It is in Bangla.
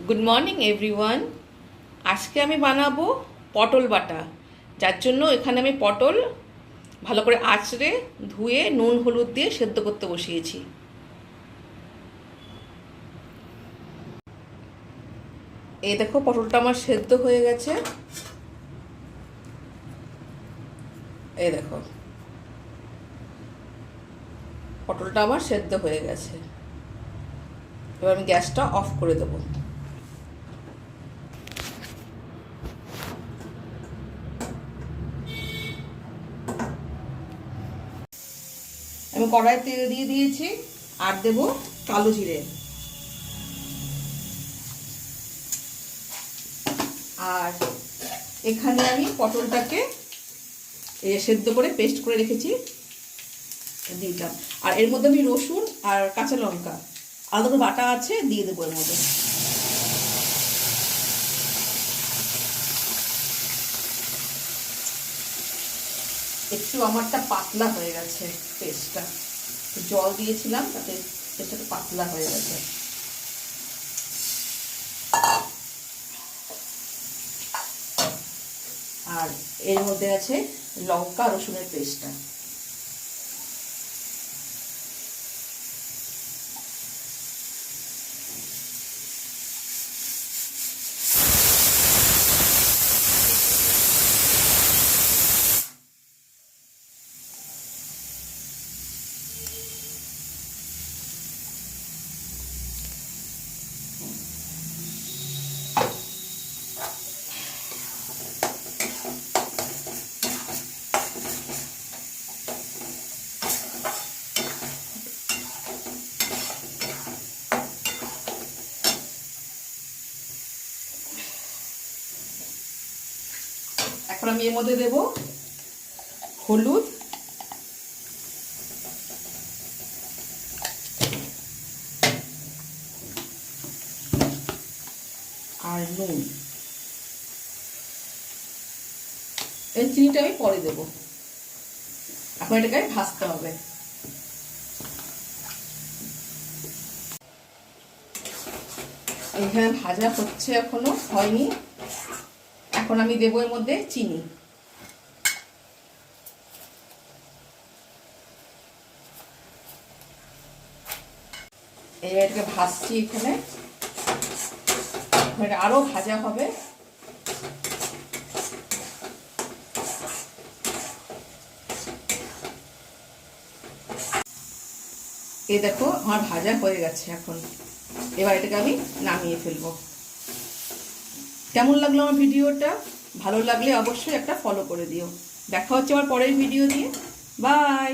Good morning everyone. আজকে আমি বানাবো পটল বাটা, যার জন্য এখানে আমি পটল ভালো করে আঁচড়ে ধুয়ে নুন হলুদ দিয়ে সেদ্ধ করতে বসিয়েছি। এই দেখো পটলটা আমার সেদ্ধ হয়ে গেছে। এই দেখো পটলটা আমার সেদ্ধ হয়ে গেছে। এবার আমি গ্যাসটা অফ করে দেবো। আমি কড়াইয়ে তেল দিয়ে দিয়েছি আর দেবো কালো জিরে, আর এখানে আমি পটলটাকে সেদ্ধ করে পেস্ট করে রেখেছি দিলাম। আর এর মধ্যে আমি রসুন আর কাঁচা লঙ্কা আলাদা করে বাটা আছে দিয়ে দেবো এর মধ্যে। একটু আমারটা পাতলা হয়ে গেছে পেস্টটা, জল দিয়েছিলাম তাতে পেস্টটা পাতলা হয়ে গেছে। আর এর মধ্যে আছে লঙ্কা রসুনের পেস্টটা। এখন আমি এর মধ্যে দেব হলুদ, আর নুন। এই চিনিটা আমি পরে দেবো। এখন এটাকে ভাজতে হবে। এখানে ভাজা হচ্ছে, এখনো হয়নি। এখন আমি দেবো এর মধ্যে চিনি। এটাকে ভাজছি এখানে, আরো ভাজা হবে। এই দেখো আমার ভাজা হয়ে গেছে। এখন এবার এটাকে আমি নামিয়ে ফেলবো। কেমন লাগলো আমার ভিডিওটা? ভালো লাগলে অবশ্যই একটা ফলো করে দিও। দেখা হচ্ছে আমার পরের ভিডিও নিয়ে। বাই।